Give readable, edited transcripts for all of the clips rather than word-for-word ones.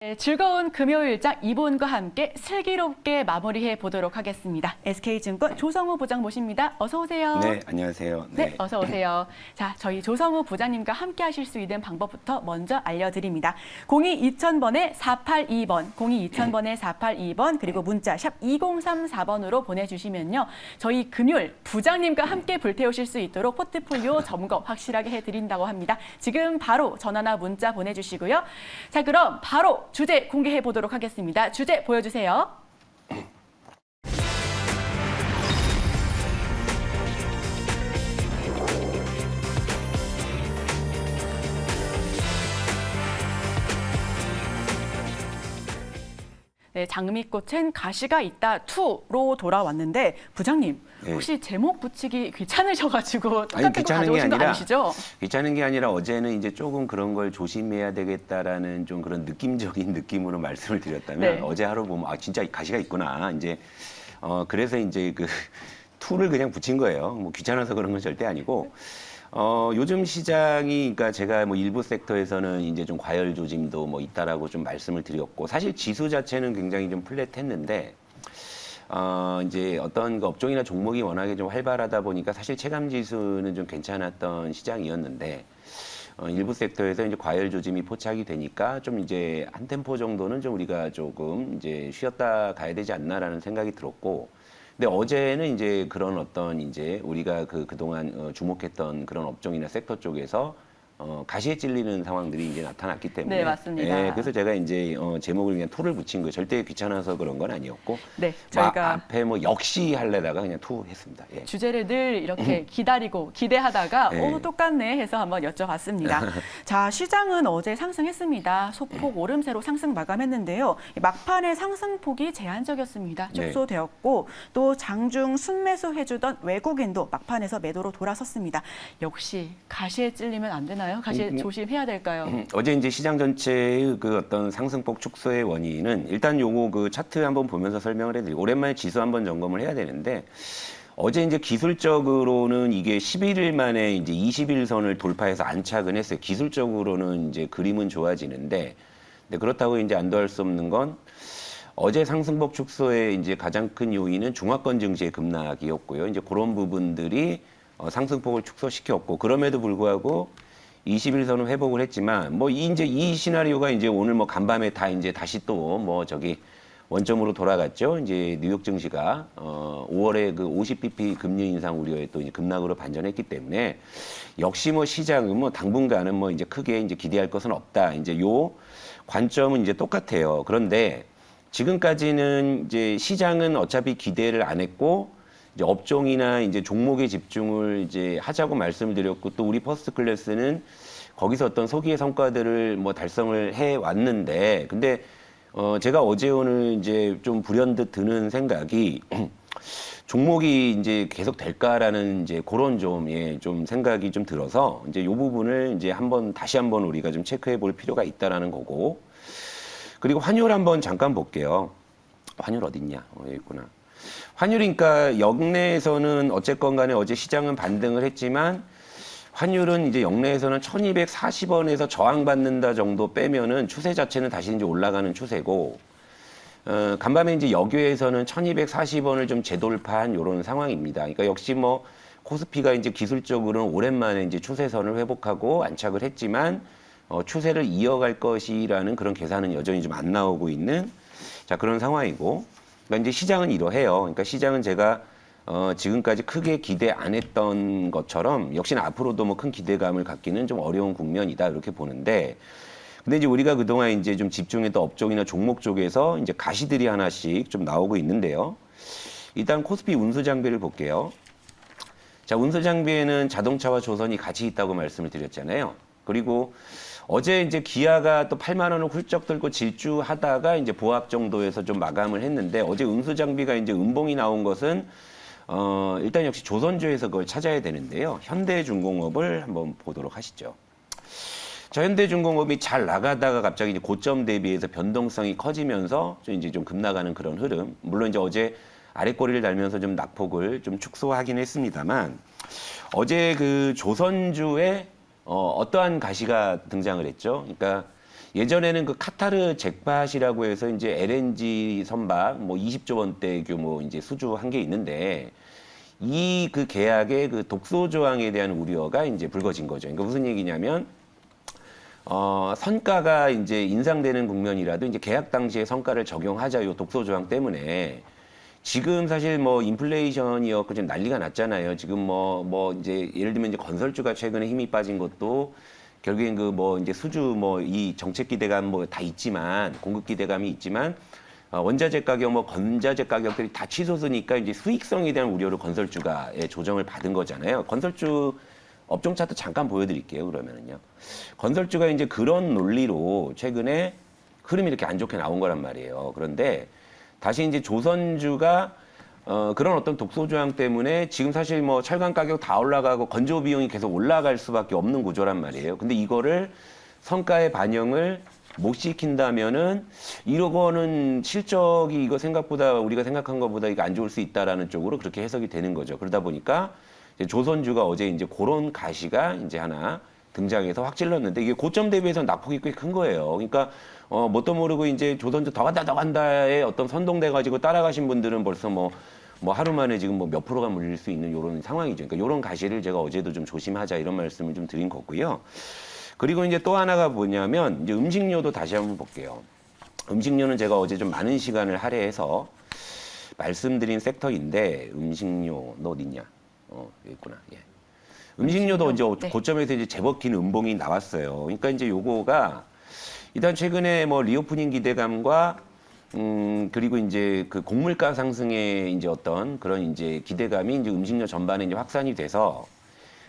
네, 즐거운 금요일장 이본과 함께 슬기롭게 마무리해 보도록 하겠습니다. SK증권 조성우 부장 모십니다. 어서 오세요. 네, 안녕하세요. 네, 어서 오세요. 자, 저희 조성우 부장님과 함께 하실 수 있는 방법부터 먼저 알려드립니다. 02-2000번에 482번, 02-2000번에 482번, 그리고 문자 샵 2034번으로 보내주시면요. 저희 금요일 부장님과 함께 불태우실 수 있도록 포트폴리오 점검 확실하게 해드린다고 합니다. 지금 바로 전화나 문자 보내주시고요. 자, 그럼 바로 주제 공개해 보도록 하겠습니다. 주제 보여주세요. 네, 장미꽃엔 가시가 있다 2로 돌아왔는데 부장님 혹시 제목 붙이기 귀찮으셔가지고 똑같은 거 가져오신 거 아니시죠? 귀찮은 게 아니라 어제는 이제 조금 그런 걸 조심해야 되겠다라는 좀 그런 느낌적인 느낌으로 말씀을 드렸다면 네. 어제 하루 보면 아 진짜 가시가 있구나 이제 그래서 이제 그 툴을 그냥 붙인 거예요. 뭐 귀찮아서 그런 건 절대 아니고. 요즘 시장이, 그러니까 제가 뭐 일부 섹터에서는 이제 좀 과열 조짐도 뭐 있다라고 좀 말씀을 드렸고, 사실 지수 자체는 굉장히 좀 플랫했는데, 이제 어떤 그 업종이나 종목이 워낙에 좀 활발하다 보니까 사실 체감 지수는 좀 괜찮았던 시장이었는데, 일부 섹터에서 이제 과열 조짐이 포착이 되니까 좀 이제 한 템포 정도는 좀 우리가 조금 이제 쉬었다 가야 되지 않나라는 생각이 들었고, 근데 어제는 이제 그런 어떤 이제 우리가 그동안 주목했던 그런 업종이나 섹터 쪽에서 가시에 찔리는 상황들이 이제 나타났기 때문에. 네, 맞습니다. 예, 그래서 제가 이제 제목을 그냥 투를 붙인 거예요. 절대 귀찮아서 그런 건 아니었고. 네, 저희가 앞에 뭐 역시 할래다가 그냥 투 했습니다. 예. 주제를 늘 이렇게 기다리고 기대하다가 네. 똑같네 해서 한번 여쭤봤습니다. 자, 시장은 어제 상승했습니다. 소폭 오름세로 상승 마감했는데요. 막판에 상승폭이 제한적이었습니다. 네. 축소되었고 또 장중 순매수 해주던 외국인도 막판에서 매도로 돌아섰습니다. 역시 가시에 찔리면 안 되나요? 가시에 조심해야 될까요? 어제 이제 시장 전체의 그 어떤 상승폭 축소의 원인은 일단 요거 그 차트 한번 보면서 설명을 해드리고 오랜만에 지수 한번 점검을 해야 되는데 어제 이제 기술적으로는 이게 11일 만에 이제 20일선을 돌파해서 안착은 했어요. 기술적으로는 이제 그림은 좋아지는데 근데 그렇다고 이제 안도할 수 없는 건 어제 상승폭 축소의 이제 가장 큰 요인은 중화권 증시의 급락이었고요. 이제 그런 부분들이 상승폭을 축소시켰고 그럼에도 불구하고 20일선은 회복을 했지만 뭐 이제 이 시나리오가 이제 오늘 뭐 간밤에 다 이제 다시 또 뭐 저기 원점으로 돌아갔죠. 이제 뉴욕 증시가 5월에 그 50bp 금리 인상 우려에 또 이제 급락으로 반전했기 때문에 역시 뭐 시장은 뭐 당분간은 뭐 이제 크게 이제 기대할 것은 없다. 이제 요 관점은 이제 똑같아요. 그런데 지금까지는 이제 시장은 어차피 기대를 안 했고 이제 업종이나 이제 종목에 집중을 이제 하자고 말씀을 드렸고 또 우리 퍼스트 클래스는 거기서 어떤 소기의 성과들을 뭐 달성을 해 왔는데 근데 제가 어제 오늘 이제 좀 불현듯 드는 생각이 종목이 이제 계속 될까라는 이제 그런 좀 생각이 좀 들어서 이제 요 부분을 이제 다시 한번 우리가 좀 체크해 볼 필요가 있다라는 거고 그리고 환율 한번 잠깐 볼게요. 환율 어딨냐? 여기 있구나. 환율이니까 역내에서는 어쨌건 간에 어제 시장은 반등을 했지만 환율은 이제 역내에서는 1240원에서 저항받는다 정도 빼면은 추세 자체는 다시 이제 올라가는 추세고 간밤에 이제 여교에서는 1240원을 좀 재돌파한 이런 상황입니다. 그러니까 역시 뭐 코스피가 이제 기술적으로는 오랜만에 이제 추세선을 회복하고 안착을 했지만 추세를 이어갈 것이라는 그런 계산은 여전히 좀 안 나오고 있는 자 그런 상황이고 그러니까 이제 시장은 이러해요. 그러니까 시장은 제가 지금까지 크게 기대 안 했던 것처럼 역시나 앞으로도 뭐 큰 기대감을 갖기는 좀 어려운 국면이다 이렇게 보는데 근데 이제 우리가 그동안 이제 좀 집중했던 업종이나 종목 쪽에서 이제 가시들이 하나씩 좀 나오고 있는데요. 일단 코스피 운수 장비를 볼게요. 자, 운수 장비에는 자동차와 조선이 같이 있다고 말씀을 드렸잖아요. 그리고 어제 이제 기아가 또 8만 원을 훌쩍 들고 질주하다가 이제 보합 정도에서 좀 마감을 했는데 어제 운수 장비가 이제 음봉이 나온 것은 일단 역시 조선주에서 그걸 찾아야 되는데요. 현대중공업을 한번 보도록 하시죠. 자, 현대중공업이 잘 나가다가 갑자기 이제 고점 대비해서 변동성이 커지면서 이제 좀 급나가는 그런 흐름. 물론 이제 어제 아랫꼬리를 달면서 좀 낙폭을 좀 축소하긴 했습니다만 어제 그 조선주의 어떠한 가시가 등장을 했죠. 그러니까 예전에는 그 카타르 잭팟이라고 해서 이제 LNG 선박 뭐 20조 원대 규모 이제 수주한 게 있는데 이 그 계약의 그 독소 조항에 대한 우려가 이제 불거진 거죠. 그러니까 무슨 얘기냐면 선가가 이제 인상되는 국면이라도 이제 계약 당시에 성과를 적용하자 요 독소 조항 때문에 지금 사실 뭐 인플레이션이었고 지금 난리가 났잖아요. 지금 뭐 이제 예를 들면 이제 건설주가 최근에 힘이 빠진 것도 결국엔 그 뭐 이제 수주 뭐 이 정책 기대감 뭐 다 있지만 공급 기대감이 있지만 원자재 가격 뭐 건자재 가격들이 다 치솟으니까 이제 수익성에 대한 우려로 건설주가 조정을 받은 거잖아요. 건설주 업종 차트 잠깐 보여드릴게요. 그러면은요. 건설주가 이제 그런 논리로 최근에 흐름이 이렇게 안 좋게 나온 거란 말이에요. 그런데 다시 이제 조선주가 그런 어떤 독소 조항 때문에 지금 사실 뭐 철강 가격 다 올라가고 건조 비용이 계속 올라갈 수밖에 없는 구조란 말이에요. 근데 이거를 성과에 반영을 못 시킨다면은 이거는 실적이 이거 생각보다 우리가 생각한 것보다 이거 안 좋을 수 있다라는 쪽으로 그렇게 해석이 되는 거죠. 그러다 보니까 이제 조선주가 어제 이제 그런 가시가 이제 하나 등장해서 확 찔렀는데 이게 고점 대비해서 낙폭이 꽤 큰 거예요. 그러니까 뭣도 모르고 이제 조선주 더 간다의 어떤 선동돼 가지고 따라가신 분들은 벌써 뭐 하루 만에 지금 뭐 몇 프로가 물릴 수 있는 이런 상황이죠. 그러니까 이런 가시를 제가 어제도 좀 조심하자 이런 말씀을 좀 드린 거고요. 그리고 이제 또 하나가 뭐냐면 이제 음식료도 다시 한번 볼게요. 음식료는 제가 어제 좀 많은 시간을 할애해서 말씀드린 섹터인데 음식료 너 어디 있냐? 여기 있구나. 예. 음식료도 이제 네. 고점에서 이제 제법 긴 음봉이 나왔어요. 그러니까 이제 요거가 일단 최근에 뭐 리오프닝 기대감과 그리고 이제 그 곡물가 상승의 이제 어떤 그런 이제 기대감이 이제 음식료 전반에 이제 확산이 돼서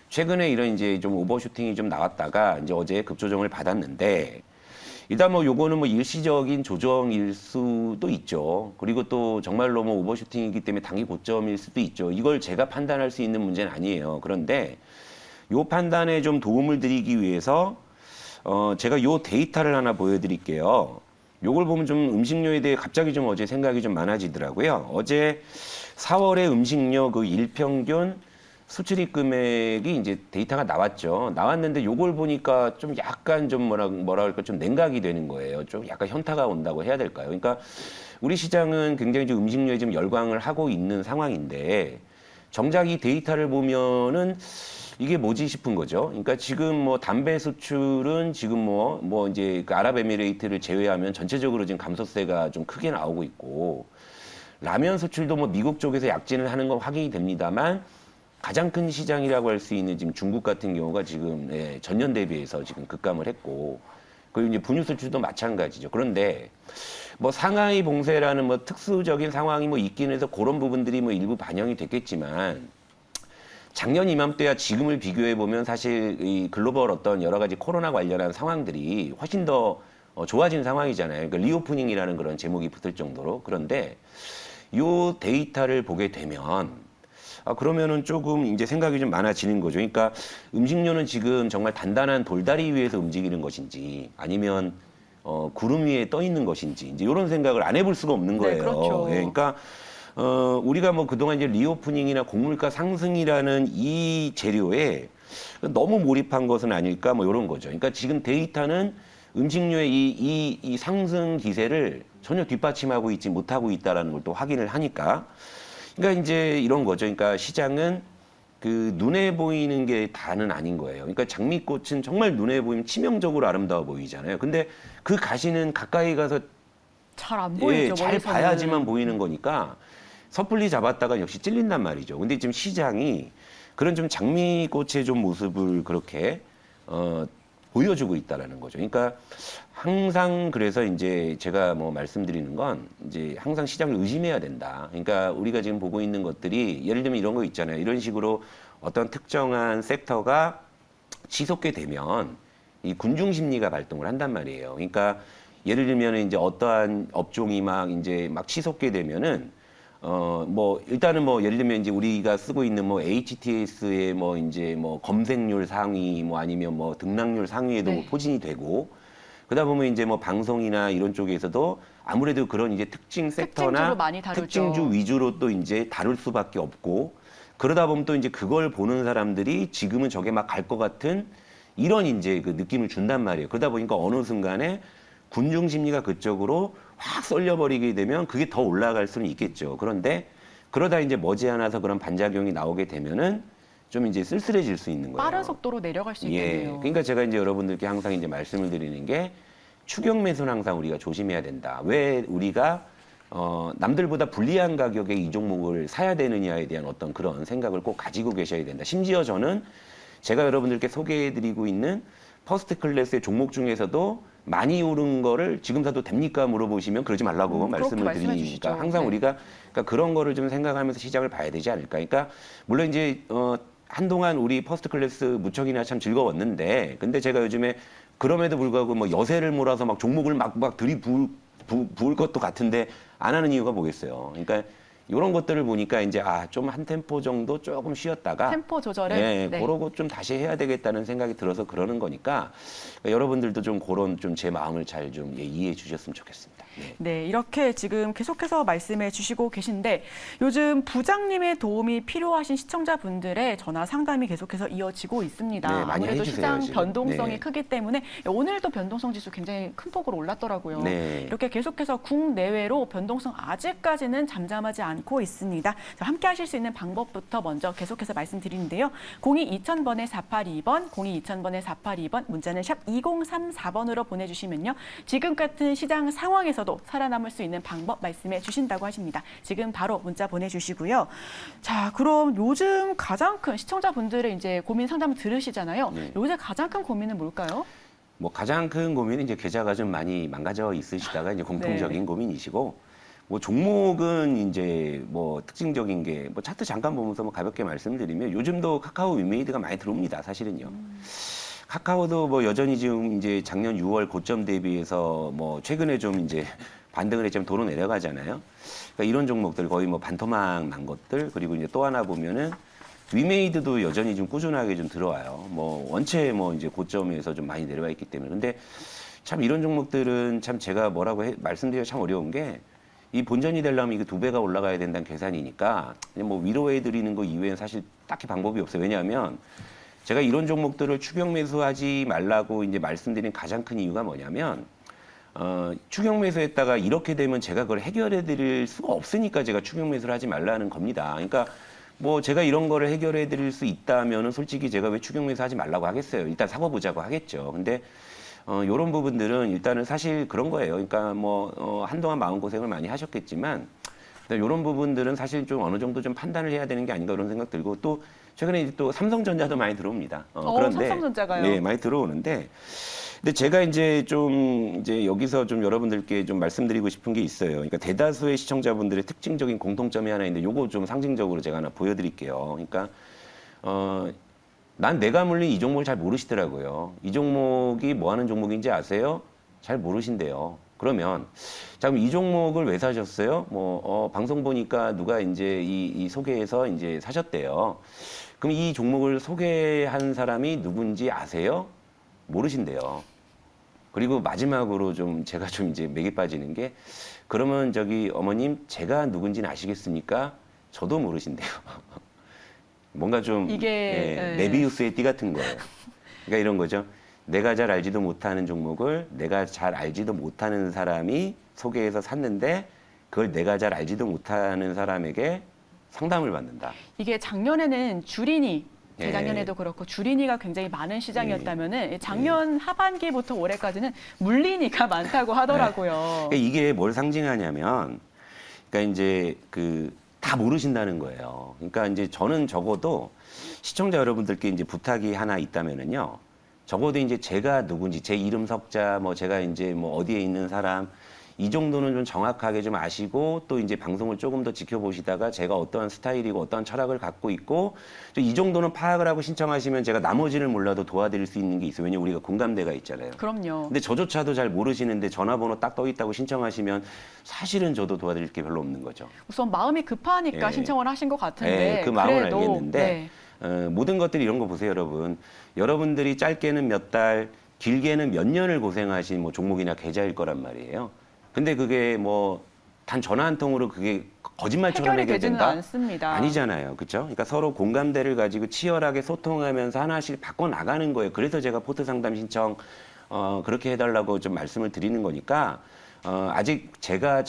최근에 이런 이제 좀 오버슈팅이 좀 나왔다가 이제 어제 급조정을 받았는데 일단 뭐 요거는 뭐 일시적인 조정일 수도 있죠. 그리고 또 정말로 뭐 오버슈팅이기 때문에 단기 고점일 수도 있죠. 이걸 제가 판단할 수 있는 문제는 아니에요. 그런데 요 판단에 좀 도움을 드리기 위해서 제가 요 데이터를 하나 보여드릴게요. 요걸 보면 좀 음식료에 대해 갑자기 좀 어제 생각이 좀 많아지더라고요. 어제 4월에 음식료 그 일평균 수출입 금액이 이제 데이터가 나왔죠. 나왔는데 요걸 보니까 좀 약간 좀 뭐라 할까 좀 냉각이 되는 거예요. 좀 약간 현타가 온다고 해야 될까요? 그러니까 우리 시장은 굉장히 좀 음식료에 좀 열광을 하고 있는 상황인데 정작 이 데이터를 보면은 이게 뭐지 싶은 거죠. 그러니까 지금 뭐 담배 수출은 지금 뭐 이제 그 아랍에미레이트를 제외하면 전체적으로 지금 감소세가 좀 크게 나오고 있고 라면 수출도 뭐 미국 쪽에서 약진을 하는 건 확인이 됩니다만 가장 큰 시장이라고 할 수 있는 지금 중국 같은 경우가 지금 전년 대비해서 지금 급감을 했고 그리고 이제 분유 수출도 마찬가지죠. 그런데 뭐 상하이 봉쇄라는 뭐 특수적인 상황이 뭐 있긴 해서 그런 부분들이 뭐 일부 반영이 됐겠지만 작년 이맘때와 지금을 비교해 보면 사실 이 글로벌 어떤 여러 가지 코로나 관련한 상황들이 훨씬 더 좋아진 상황이잖아요. 그러니까 리오프닝이라는 그런 제목이 붙을 정도로. 그런데 요 데이터를 보게 되면 그러면은 조금 이제 생각이 좀 많아지는 거죠. 그러니까 음식료는 지금 정말 단단한 돌다리 위에서 움직이는 것인지 아니면 구름 위에 떠 있는 것인지 이제 이런 생각을 안 해볼 수가 없는 거예요. 네, 그렇죠. 예, 그러니까 우리가 뭐 그동안 이제 리오프닝이나 곡물가 상승이라는 이 재료에 너무 몰입한 것은 아닐까 뭐 이런 거죠. 그러니까 지금 데이터는 음식료의 이 상승 기세를 전혀 뒷받침하고 있지 못하고 있다라는 걸 또 확인을 하니까 그러니까 이제 이런 거죠. 그러니까 시장은 그 눈에 보이는 게 다는 아닌 거예요. 그러니까 장미꽃은 정말 눈에 보이면 치명적으로 아름다워 보이잖아요. 근데 그 가시는 가까이 가서 잘 안 보이죠. 잘 멀리서는. 봐야지만 보이는 거니까 섣불리 잡았다가 역시 찔린단 말이죠. 근데 지금 시장이 그런 좀 장미꽃의 좀 모습을 그렇게 보여주고 있다라는 거죠. 그러니까 항상 그래서 이제 제가 뭐 말씀드리는 건 이제 항상 시장을 의심해야 된다. 그러니까 우리가 지금 보고 있는 것들이 예를 들면 이런 거 있잖아요. 이런 식으로 어떤 특정한 섹터가 치솟게 되면 이 군중 심리가 발동을 한단 말이에요. 그러니까 예를 들면 이제 어떠한 업종이 막 이제 막 치솟게 되면은 뭐 일단은 뭐 예를 들면 이제 우리가 쓰고 있는 뭐 HTS의 뭐 이제 뭐 검색률 상위 뭐 아니면 뭐 등락률 상위에도 뭐 네. 포진이 되고 그러다 보면 이제 뭐 방송이나 이런 쪽에서도 아무래도 그런 이제 특징 섹터나 특징주로 많이 다루죠. 특징주 위주로 또 이제 다룰 수밖에 없고 그러다 보면 또 이제 그걸 보는 사람들이 지금은 저게 막 갈 것 같은 이런 이제 그 느낌을 준단 말이에요. 그러다 보니까 어느 순간에 군중 심리가 그쪽으로 확 쏠려버리게 되면 그게 더 올라갈 수는 있겠죠. 그런데 그러다 이제 머지않아서 그런 반작용이 나오게 되면은 좀 이제 쓸쓸해질 수 있는 거예요. 빠른 속도로 내려갈 수 있겠네요. 그러니까 제가 이제 여러분들께 항상 이제 말씀을 드리는 게 추격 매수는 항상 우리가 조심해야 된다. 왜 우리가 남들보다 불리한 가격에 이 종목을 사야 되느냐에 대한 어떤 그런 생각을 꼭 가지고 계셔야 된다. 심지어 저는 제가 여러분들께 소개해드리고 있는 퍼스트 클래스의 종목 중에서도 많이 오른 거를 지금 사도 됩니까? 물어보시면 그러지 말라고 말씀을 말씀해 드리니까 주시죠. 항상 네. 우리가 그러니까 그런 거를 좀 생각하면서 시작을 봐야 되지 않을까. 그러니까 물론 이제 한동안 우리 퍼스트 클래스 무척이나 참 즐거웠는데 근데 제가 요즘에 그럼에도 불구하고 뭐 여세를 몰아서 막 종목을 막 들이부을 것도 같은데 안 하는 이유가 뭐겠어요. 그러니까 이런 것들을 보니까 이제 좀 한 템포 정도 조금 쉬었다가 템포 조절을 네. 그러고 좀 다시 해야 되겠다는 생각이 들어서 그러는 거니까 그러니까 여러분들도 좀 그런 좀 제 마음을 잘 좀 이해해 주셨으면 좋겠습니다. 네. 네, 이렇게 지금 계속해서 말씀해 주시고 계신데 요즘 부장님의 도움이 필요하신 시청자분들의 전화 상담이 계속해서 이어지고 있습니다. 네, 많이 아무래도 해주세요, 시장 지금. 변동성이 네. 크기 때문에 오늘도 변동성 지수 굉장히 큰 폭으로 올랐더라고요. 네. 이렇게 계속해서 국내외로 변동성 아직까지는 잠잠하지 않고 있습니다. 자, 함께 하실 수 있는 방법부터 먼저 계속해서 말씀드리는데요. 02-2000번에 482번, 02-2000번에 482번, 문자는 샵 2034번으로 보내주시면요. 지금 같은 시장 상황에서도 살아남을 수 있는 방법 말씀해 주신다고 하십니다. 지금 바로 문자 보내주시고요. 자, 그럼 요즘 가장 큰 시청자분들의 이제 고민 상담 들으시잖아요. 네. 요새 가장 큰 고민은 뭘까요? 뭐 가장 큰 고민은 이제 계좌가 좀 많이 망가져 있으시다가 이제 공통적인 고민이시고 뭐 종목은 이제 뭐 특징적인 게 뭐 차트 잠깐 보면서 뭐 가볍게 말씀드리면 요즘도 카카오 윈메이드가 많이 들어옵니다. 사실은요. 카카오도 뭐 여전히 지금 이제 작년 6월 고점 대비해서 뭐 최근에 좀 이제 반등을 했지만 도로 내려가잖아요. 그러니까 이런 종목들 거의 뭐 반토막 난 것들 그리고 이제 또 하나 보면은 위메이드도 여전히 좀 꾸준하게 좀 들어와요. 뭐 원체 뭐 이제 고점에서 좀 많이 내려와 있기 때문에. 근데 참 이런 종목들은 참 제가 뭐라고 말씀드리기가 참 어려운 게 이 본전이 되려면 이게 2배가 올라가야 된다는 계산이니까 그냥 뭐 위로해 드리는 거 이외엔 사실 딱히 방법이 없어요. 왜냐하면 제가 이런 종목들을 추격 매수하지 말라고 이제 말씀드린 가장 큰 이유가 뭐냐면 추격 매수했다가 이렇게 되면 제가 그걸 해결해 드릴 수가 없으니까 제가 추격 매수를 하지 말라는 겁니다. 그러니까 뭐 제가 이런 거를 해결해 드릴 수 있다면은 솔직히 제가 왜 추격 매수 하지 말라고 하겠어요. 일단 사고 보자고 하겠죠. 근데 요런 부분들은 일단은 사실 그런 거예요. 그러니까 뭐 한동안 마음고생을 많이 하셨겠지만 이런 부분들은 사실 좀 어느 정도 좀 판단을 해야 되는 게 아닌가 그런 생각 들고 또 최근에 이제 또 삼성전자도 많이 들어옵니다. 그런데 삼성전자가요? 네, 많이 들어오는데 근데 제가 이제 좀 이제 여기서 좀 여러분들께 좀 말씀드리고 싶은 게 있어요. 그러니까 대다수의 시청자분들의 특징적인 공통점이 하나 있는데 요거 좀 상징적으로 제가 하나 보여드릴게요. 그러니까 난 내가 물린 이 종목을 잘 모르시더라고요. 이 종목이 뭐 하는 종목인지 아세요? 잘 모르신대요. 그러면 자, 그럼 이 종목을 왜 사셨어요? 뭐 방송 보니까 누가 이제 이 소개해서 이제 사셨대요. 그럼 이 종목을 소개한 사람이 누군지 아세요? 모르신대요. 그리고 마지막으로 좀 제가 좀 이제 맥이 빠지는 게 그러면 저기 어머님 제가 누군지는 아시겠습니까? 저도 모르신대요. 뭔가 좀 이게 메비우스의 띠 같은 거예요. 그러니까 이런 거죠. 내가 잘 알지도 못하는 종목을 내가 잘 알지도 못하는 사람이 소개해서 샀는데 그걸 내가 잘 알지도 못하는 사람에게 상담을 받는다. 이게 작년에는 주린이 예. 재작년에도 그렇고 주린이가 굉장히 많은 시장이었다면은 작년 하반기부터 올해까지는 물린이가 많다고 하더라고요. 그러니까 이게 뭘 상징하냐면, 그러니까 이제 다 모르신다는 거예요. 그러니까 이제 저는 적어도 시청자 여러분들께 이제 부탁이 하나 있다면은요. 적어도 이제 제가 누군지, 제 이름 석자, 뭐 제가 이제 뭐 어디에 있는 사람, 이 정도는 좀 정확하게 좀 아시고 또 이제 방송을 조금 더 지켜보시다가 제가 어떠한 스타일이고 어떠한 철학을 갖고 있고 이 정도는 파악을 하고 신청하시면 제가 나머지를 몰라도 도와드릴 수 있는 게 있어요. 왜냐면 우리가 공감대가 있잖아요. 그럼요. 근데 저조차도 잘 모르시는데 전화번호 딱 떠 있다고 신청하시면 사실은 저도 도와드릴 게 별로 없는 거죠. 우선 마음이 급하니까 예. 신청을 하신 것 같은데 그 마음을 그래도, 알겠는데 모든 것들이 이런 거 보세요, 여러분. 여러분들이 짧게는 몇 달, 길게는 몇 년을 고생하신 뭐 종목이나 계좌일 거란 말이에요. 근데 그게 뭐 단 전화 한 통으로 그게 거짓말처럼 해결이 되지는 해결된다? 않습니다. 아니잖아요. 그렇죠? 그러니까 서로 공감대를 가지고 치열하게 소통하면서 하나씩 바꿔 나가는 거예요. 그래서 제가 포트 상담 신청 그렇게 해달라고 좀 말씀을 드리는 거니까 아직 제가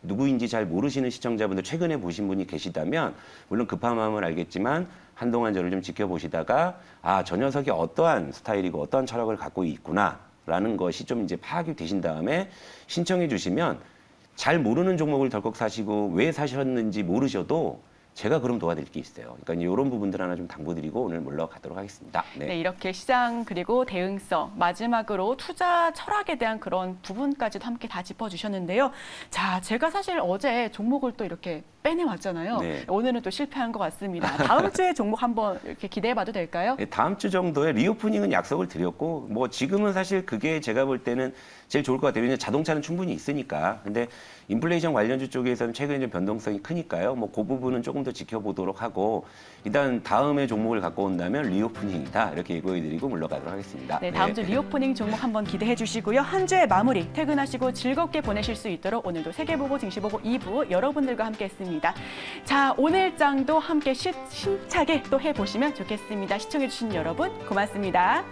누구인지 잘 모르시는 시청자분들 최근에 보신 분이 계시다면 물론 급한 마음을 알겠지만 한동안 저를 좀 지켜보시다가 저 녀석이 어떠한 스타일이고 어떠한 철학을 갖고 있구나라는 것이 좀 이제 파악이 되신 다음에 신청해 주시면 잘 모르는 종목을 덜컥 사시고 왜 사셨는지 모르셔도 제가 그럼 도와드릴 게 있어요. 그러니까 이런 부분들 하나 좀 당부드리고 오늘 물러가도록 하겠습니다. 네, 이렇게 시장 그리고 대응성, 마지막으로 투자 철학에 대한 그런 부분까지도 함께 다 짚어주셨는데요. 자, 제가 사실 어제 종목을 또 이렇게 빼내왔잖아요. 네. 오늘은 또 실패한 것 같습니다. 다음 주에 종목 한번 이렇게 기대해봐도 될까요? 네, 다음 주 정도에 리오프닝은 약속을 드렸고 뭐 지금은 사실 그게 제가 볼 때는 제일 좋을 것 같아요. 왜냐하면 자동차는 충분히 있으니까. 근데 인플레이션 관련주 쪽에서는 최근에 좀 변동성이 크니까요. 뭐 그 부분은 조금 더 지켜보도록 하고 일단 다음에 종목을 갖고 온다면 리오프닝이다 이렇게 예고해드리고 물러가도록 하겠습니다. 네, 다음 주 리오프닝 종목 한번 기대해 주시고요. 한 주의 마무리 퇴근하시고 즐겁게 보내실 수 있도록 오늘도 세계보고 증시보고 2부 여러분들과 함께했습니다. 자, 오늘 장도 함께 힘차게 또 해보시면 좋겠습니다. 시청해주신 여러분 고맙습니다.